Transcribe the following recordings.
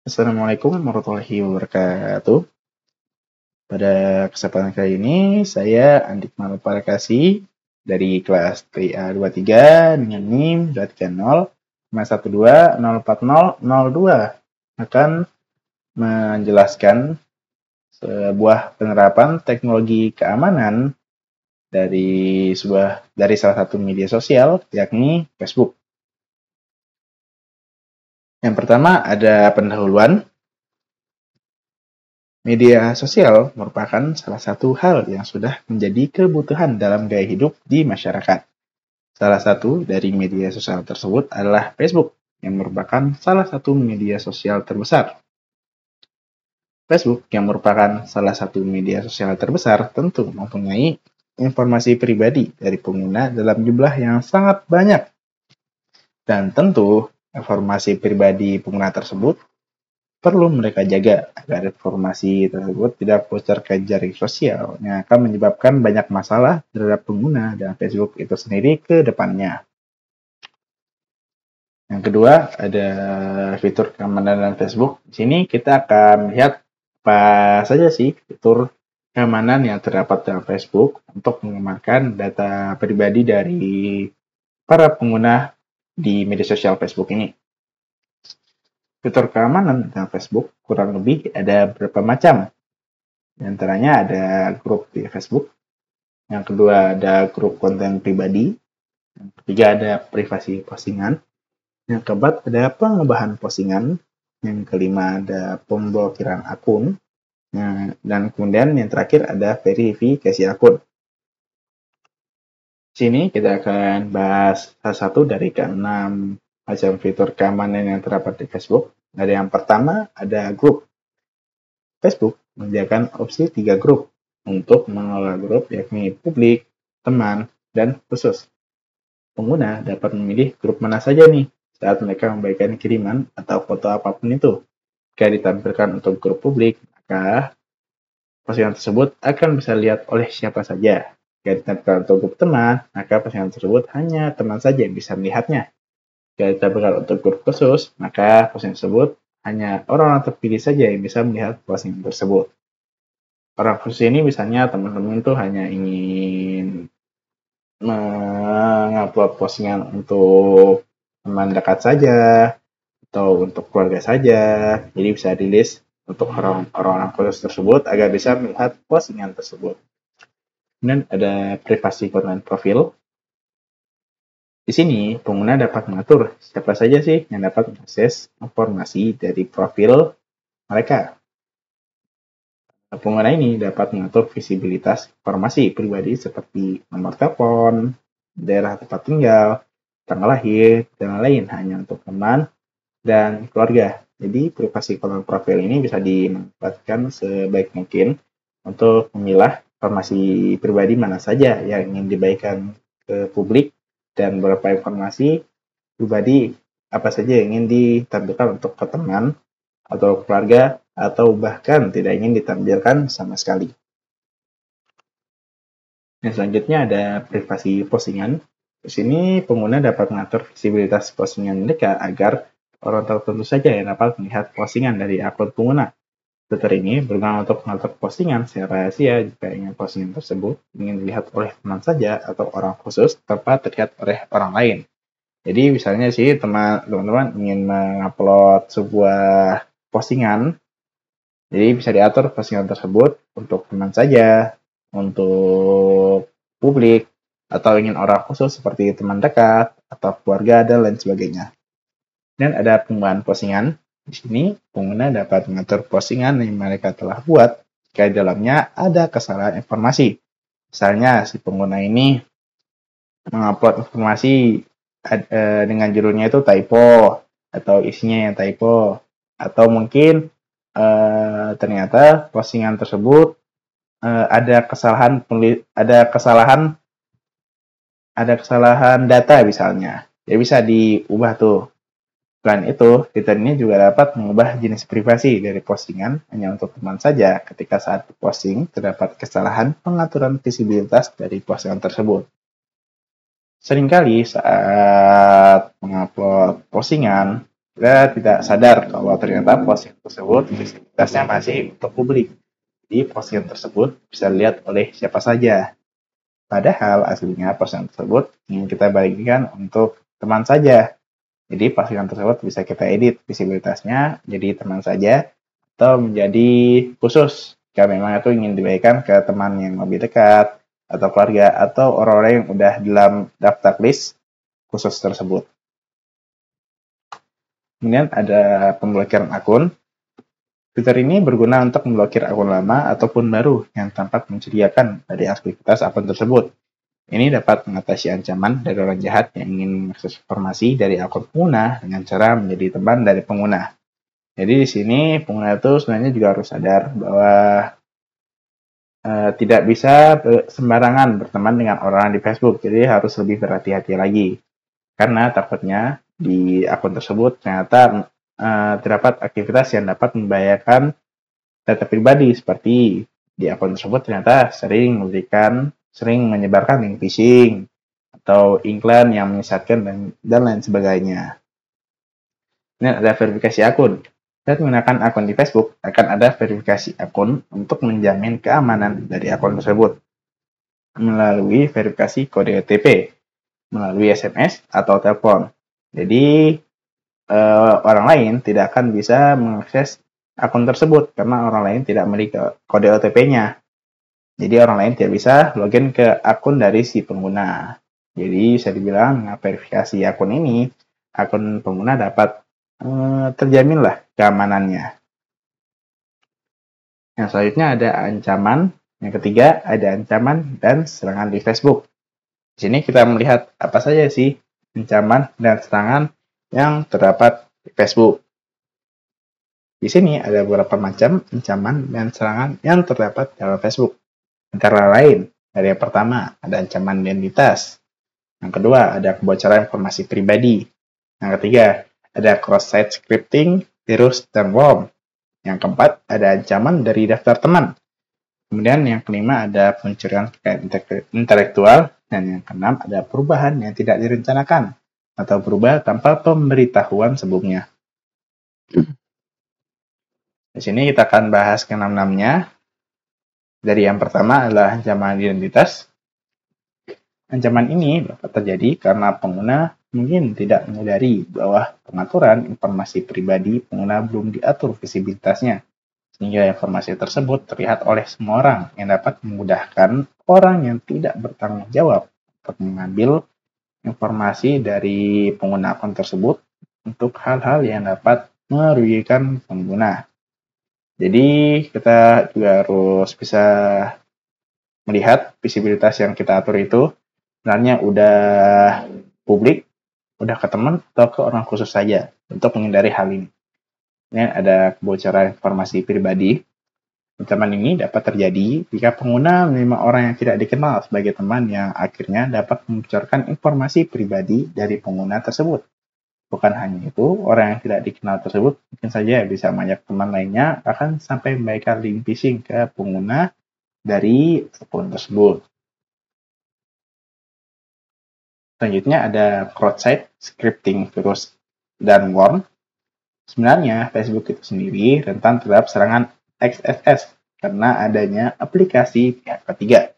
Assalamualaikum warahmatullahi wabarakatuh. Pada kesempatan kali ini, saya Andik Malu Parakasi dari kelas TIA 23 dengan NIM 230-512-04002 akan menjelaskan sebuah penerapan teknologi keamanan dari salah satu media sosial, yakni Facebook. Yang pertama ada pendahuluan. Media sosial merupakan salah satu hal yang sudah menjadi kebutuhan dalam gaya hidup di masyarakat. Salah satu dari media sosial tersebut adalah Facebook, yang merupakan salah satu media sosial terbesar. Facebook, yang merupakan salah satu media sosial terbesar, tentu mempunyai informasi pribadi dari pengguna dalam jumlah yang sangat banyak. Dan tentu, informasi pribadi pengguna tersebut perlu mereka jaga agar informasi tersebut tidak bocor ke jaring sosial yang akan menyebabkan banyak masalah terhadap pengguna dan Facebook itu sendiri ke depannya. Yang kedua, ada fitur keamanan dalam Facebook. Di sini kita akan melihat apa saja sih fitur keamanan yang terdapat dalam Facebook untuk mengamankan data pribadi dari para pengguna di media sosial Facebook ini. Fitur keamanan dalam Facebook kurang lebih ada beberapa macam. Di antaranya ada grup di Facebook. Yang kedua ada grup konten pribadi. Yang ketiga ada privasi postingan. Yang keempat ada pengembangan postingan. Yang kelima ada pemblokiran akun. Dan kemudian yang terakhir ada verifikasi akun. Di sini kita akan bahas salah satu dari keenam macam fitur keamanan yang terdapat di Facebook. Ada yang pertama, ada grup. Facebook menyediakan opsi 3 grup untuk mengelola grup, yakni publik, teman, dan khusus. Pengguna dapat memilih grup mana saja nih saat mereka membagikan kiriman atau foto apapun itu. Jika ditampilkan untuk grup publik, maka postingan tersebut akan bisa dilihat oleh siapa saja. Jika ditampilkan untuk grup teman, maka postingan tersebut hanya teman saja yang bisa melihatnya. Jika ditampilkan untuk grup khusus, maka postingan tersebut hanya orang-orang terpilih saja yang bisa melihat postingan tersebut. Orang khusus ini misalnya teman-teman tuh hanya ingin mengupload postingan untuk teman dekat saja atau untuk keluarga saja. Jadi bisa di-list untuk orang-orang khusus tersebut agar bisa melihat postingan tersebut. Kemudian ada privasi konten profil. Di sini, pengguna dapat mengatur siapa saja sih yang dapat mengakses informasi dari profil mereka. Pengguna ini dapat mengatur visibilitas informasi pribadi seperti nomor telepon, daerah tempat tinggal, tanggal lahir, dan lain-lain hanya untuk teman dan keluarga. Jadi, privasi konten profil ini bisa dimanfaatkan sebaik mungkin untuk memilah informasi pribadi mana saja yang ingin dibagikan ke publik dan beberapa informasi pribadi apa saja yang ingin ditampilkan untuk ke teman atau keluarga atau bahkan tidak ingin ditampilkan sama sekali. Yang selanjutnya ada privasi postingan. Di sini pengguna dapat mengatur visibilitas postingan mereka agar orang tertentu saja yang dapat melihat postingan dari akun pengguna. Fitur ini berguna untuk mengatur postingan secara rahasia jika ingin postingan tersebut ingin dilihat oleh teman saja atau orang khusus tanpa terlihat oleh orang lain. Jadi misalnya sih teman-teman ingin mengupload sebuah postingan, jadi bisa diatur postingan tersebut untuk teman saja, untuk publik, atau ingin orang khusus seperti teman dekat atau keluarga dan lain sebagainya. Dan ada pengembangan postingan. Di sini, pengguna dapat mengatur postingan yang mereka telah buat jika di dalamnya ada kesalahan informasi. Misalnya, si pengguna ini mengupload informasi dengan judulnya itu typo, atau isinya yang typo, atau mungkin ternyata postingan tersebut ada kesalahan data misalnya. Jadi bisa diubah tuh. Selain itu, fitur ini juga dapat mengubah jenis privasi dari postingan hanya untuk teman saja ketika saat posting terdapat kesalahan pengaturan visibilitas dari postingan tersebut. Seringkali saat mengupload postingan, kita tidak sadar kalau kalau ternyata postingan tersebut visibilitasnya masih untuk publik. Jadi postingan tersebut bisa dilihat oleh siapa saja. Padahal aslinya postingan tersebut ingin kita bagikan untuk teman saja. Jadi postingan tersebut bisa kita edit visibilitasnya jadi teman saja atau menjadi khusus jika memang itu ingin dibagikan ke teman yang lebih dekat atau keluarga atau orang-orang yang udah dalam daftar list khusus tersebut. Kemudian ada pemblokiran akun. Fitur ini berguna untuk memblokir akun lama ataupun baru yang tampak mencurigakan dari aktivitas akun tersebut. Ini dapat mengatasi ancaman dari orang jahat yang ingin mengakses informasi dari akun pengguna dengan cara menjadi teman dari pengguna. Jadi di sini pengguna itu sebenarnya juga harus sadar bahwa tidak bisa sembarangan berteman dengan orang di Facebook. Jadi harus lebih berhati-hati lagi. Karena takutnya di akun tersebut ternyata terdapat aktivitas yang dapat membahayakan data pribadi, seperti di akun tersebut ternyata sering menyebarkan link phishing atau iklan yang menyesatkan dan lain sebagainya. Ini ada verifikasi akun. Saat menggunakan akun di Facebook, akan ada verifikasi akun untuk menjamin keamanan dari akun tersebut melalui verifikasi kode OTP, melalui SMS atau telepon. Jadi orang lain tidak akan bisa mengakses akun tersebut karena orang lain tidak memiliki kode OTP-nya. Jadi orang lain tidak bisa login ke akun dari si pengguna. Jadi bisa dibilang dengan verifikasi akun ini, akun pengguna dapat terjaminlah keamanannya. Yang selanjutnya ada ancaman. Yang ketiga ada ancaman dan serangan di Facebook. Di sini kita melihat apa saja sih ancaman dan serangan yang terdapat di Facebook. Di sini ada beberapa macam ancaman dan serangan yang terdapat dalam Facebook. Antara lain, dari yang pertama ada ancaman identitas. Yang kedua ada kebocoran informasi pribadi. Yang ketiga ada cross-site scripting, virus, dan worm. Yang keempat ada ancaman dari daftar teman. Kemudian yang kelima ada pencurian kekayaan intelektual. Dan yang keenam ada perubahan yang tidak direncanakan atau berubah tanpa pemberitahuan sebelumnya. Di sini kita akan bahas ke-6-6-nya. Dari yang pertama adalah ancaman identitas. Ancaman ini dapat terjadi karena pengguna mungkin tidak menyadari bahwa pengaturan informasi pribadi pengguna belum diatur visibilitasnya, sehingga informasi tersebut terlihat oleh semua orang yang dapat memudahkan orang yang tidak bertanggung jawab untuk mengambil informasi dari pengguna akun tersebut untuk hal-hal yang dapat merugikan pengguna. Jadi kita juga harus bisa melihat visibilitas yang kita atur itu sebenarnya udah publik, udah ke teman atau ke orang khusus saja untuk menghindari hal ini. Ini ada kebocoran informasi pribadi. Ancaman ini dapat terjadi jika pengguna menerima orang yang tidak dikenal sebagai teman yang akhirnya dapat membocorkan informasi pribadi dari pengguna tersebut. Bukan hanya itu, orang yang tidak dikenal tersebut mungkin saja bisa mengajak teman lainnya bahkan sampai membagikan link phishing ke pengguna dari akun tersebut. Selanjutnya ada cross-site scripting, virus, dan worm. Sebenarnya Facebook itu sendiri rentan terhadap serangan XSS karena adanya aplikasi pihak ketiga.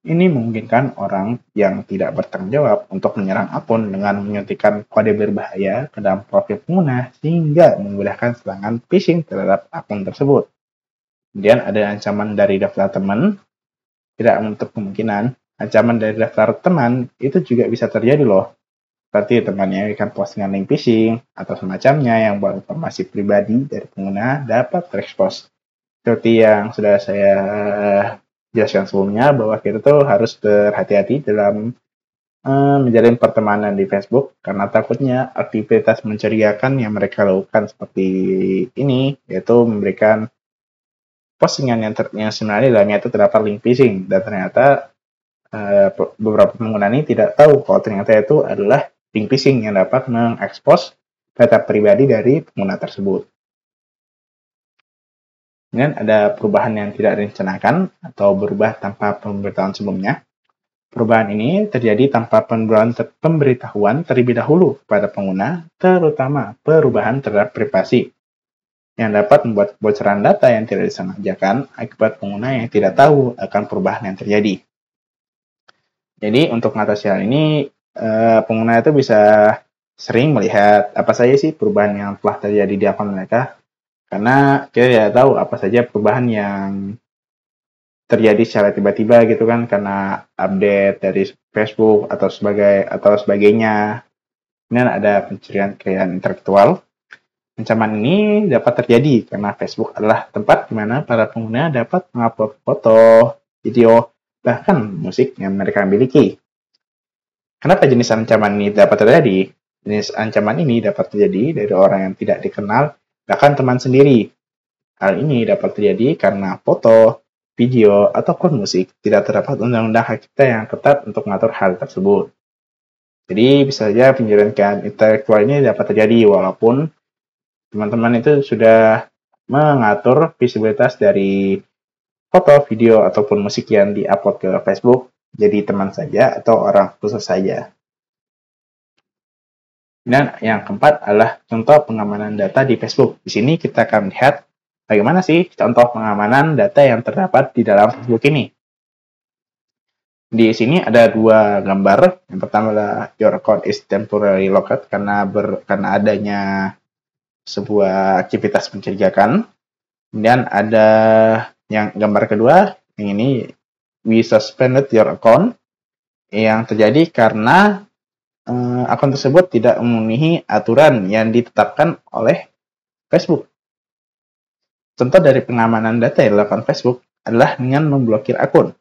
Ini memungkinkan orang yang tidak bertanggung jawab untuk menyerang akun dengan menyuntikkan kode berbahaya ke dalam profil pengguna sehingga memudahkan serangan phishing terhadap akun tersebut. Kemudian ada ancaman dari daftar teman. Tidak menutup kemungkinan ancaman dari daftar teman itu juga bisa terjadi loh. Seperti temannya memberikan postingan link phishing atau semacamnya yang buat informasi pribadi dari pengguna dapat terekspos. Seperti yang sudah saya jelaskan sebelumnya, bahwa kita tuh harus berhati-hati dalam menjalin pertemanan di Facebook karena takutnya aktivitas mencurigakan yang mereka lakukan seperti ini, yaitu memberikan postingan yang sebenarnya dalamnya itu terdapat link phishing dan ternyata beberapa pengguna ini tidak tahu kalau ternyata itu adalah link phishing yang dapat mengekspos data pribadi dari pengguna tersebut. Kemudian ada perubahan yang tidak direncanakan atau berubah tanpa pemberitahuan sebelumnya. Perubahan ini terjadi tanpa pemberitahuan terlebih dahulu kepada pengguna, terutama perubahan terhadap privasi. yang dapat membuat kebocoran data yang tidak disengajakan akibat pengguna yang tidak tahu akan perubahan yang terjadi. Jadi untuk mengatasi hal ini, pengguna itu bisa sering melihat apa saja sih perubahan yang telah terjadi di akun mereka, karena kita tidak tahu apa saja perubahan yang terjadi secara tiba-tiba gitu kan, karena update dari Facebook atau sebagainya. Kemudian ada pencurian kekayaan intelektual. Ancaman ini dapat terjadi karena Facebook adalah tempat di mana para pengguna dapat mengupload foto, video, bahkan musik yang mereka miliki. Kenapa jenis ancaman ini dapat terjadi? Jenis ancaman ini dapat terjadi dari orang yang tidak dikenal, bahkan teman sendiri. Hal ini dapat terjadi karena foto, video, ataupun musik tidak terdapat undang-undang hak cipta yang ketat untuk mengatur hal tersebut. Jadi bisa saja pencurian kekayaan intelektual ini dapat terjadi walaupun teman-teman itu sudah mengatur visibilitas dari foto, video, ataupun musik yang diupload ke Facebook jadi teman saja atau orang khusus saja. Dan yang keempat adalah contoh pengamanan data di Facebook. Di sini kita akan melihat bagaimana sih contoh pengamanan data yang terdapat di dalam Facebook ini. Di sini ada dua gambar. Yang pertama adalah your account is temporarily locked karena adanya sebuah aktivitas mencurigakan. Kemudian ada yang gambar kedua, yang ini we suspended your account, yang terjadi karena akun tersebut tidak memenuhi aturan yang ditetapkan oleh Facebook. Contoh dari pengamanan data yang dilakukan Facebook adalah dengan memblokir akun.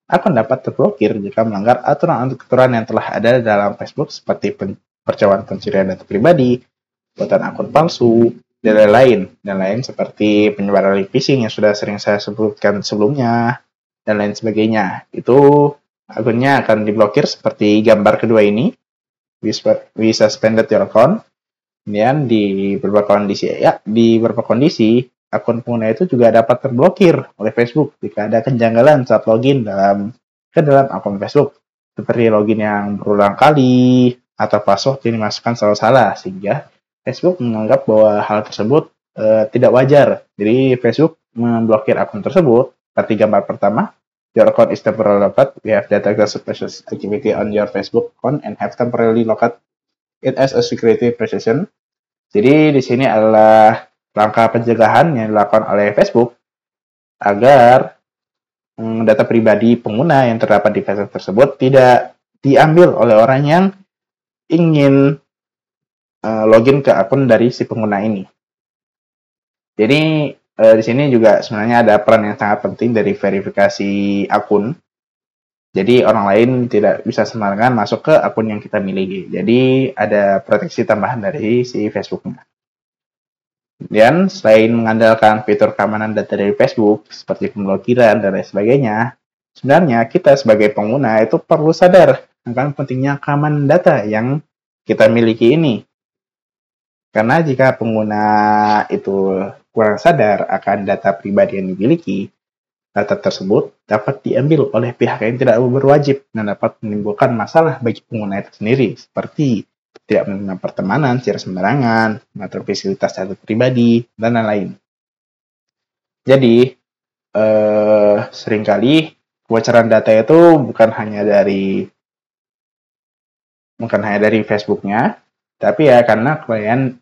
Akun dapat terblokir jika melanggar aturan-aturan yang telah ada dalam Facebook seperti percobaan pencurian data pribadi, buatan akun palsu, dan lain-lain seperti penyebaran link phishing yang sudah sering saya sebutkan sebelumnya, dan lain sebagainya. Itu akunnya akan diblokir seperti gambar kedua ini. We suspended your account. Kemudian di beberapa kondisi akun pengguna itu juga dapat terblokir oleh Facebook jika ada kejanggalan saat login ke dalam akun Facebook, seperti login yang berulang kali atau password yang dimasukkan selalu salah, sehingga Facebook menganggap bahwa hal tersebut tidak wajar. Jadi Facebook memblokir akun tersebut. Seperti gambar pertama, your account is temporarily locked. We have detected suspicious activity on your Facebook account and have temporarily locked it as a security precaution. Jadi di sini adalah langkah pencegahan yang dilakukan oleh Facebook agar data pribadi pengguna yang terdapat di Facebook tersebut tidak diambil oleh orang yang ingin login ke akun dari si pengguna ini. Jadi di sini juga sebenarnya ada peran yang sangat penting dari verifikasi akun. Jadi orang lain tidak bisa sembarangan masuk ke akun yang kita miliki. Jadi ada proteksi tambahan dari si Facebook-nya. Dan selain mengandalkan fitur keamanan data dari Facebook seperti pemblokiran dan lain sebagainya, sebenarnya kita sebagai pengguna itu perlu sadar akan pentingnya keamanan data yang kita miliki ini. Karena jika pengguna itu kurang sadar akan data pribadi yang dimiliki, data tersebut dapat diambil oleh pihak yang tidak berwajib dan dapat menimbulkan masalah bagi pengguna itu sendiri, seperti tidak menerima pertemanan secara sembarangan, mengatur fasilitas data pribadi, dan lain-lain. Jadi, seringkali kebocoran data itu bukan hanya dari Facebook-nya, tapi ya karena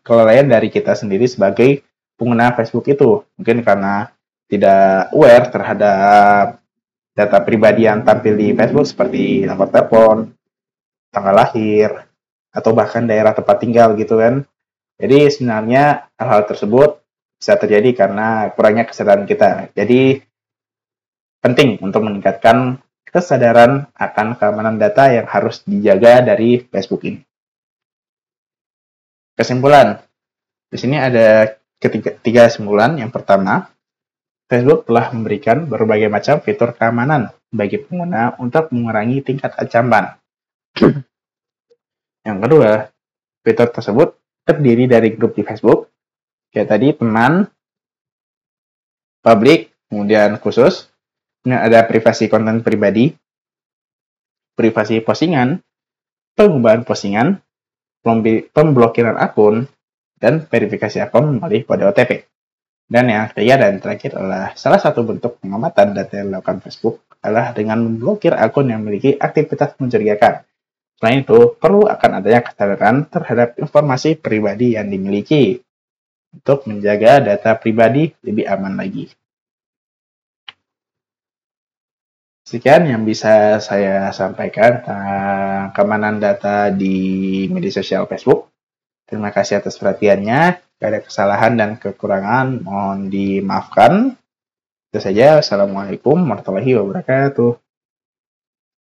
kelalaian dari kita sendiri sebagai pengguna Facebook itu. Mungkin karena tidak aware terhadap data pribadi yang tampil di Facebook seperti nomor telepon, tanggal lahir, atau bahkan daerah tempat tinggal gitu kan. Jadi sebenarnya hal-hal tersebut bisa terjadi karena kurangnya kesadaran kita. Jadi penting untuk meningkatkan kesadaran akan keamanan data yang harus dijaga dari Facebook ini. Kesimpulan. Di sini ada tiga kesimpulan. Yang pertama, Facebook telah memberikan berbagai macam fitur keamanan bagi pengguna untuk mengurangi tingkat ancaman. Yang kedua, fitur tersebut terdiri dari grup di Facebook, kayak tadi teman, publik, kemudian khusus, kemudian ada privasi konten pribadi, privasi postingan, pengubahan postingan, pemblokiran akun, dan verifikasi akun melalui kode OTP. Dan yang ketiga dan terakhir adalah salah satu bentuk pengamatan data yang dilakukan Facebook adalah dengan memblokir akun yang memiliki aktivitas mencurigakan. Selain itu, perlu akan adanya kesadaran terhadap informasi pribadi yang dimiliki untuk menjaga data pribadi lebih aman lagi. Sekian yang bisa saya sampaikan tentang keamanan data di media sosial Facebook. Terima kasih atas perhatiannya. Jika ada kesalahan dan kekurangan, mohon dimaafkan. Itu saja. Wassalamualaikum warahmatullahi wabarakatuh.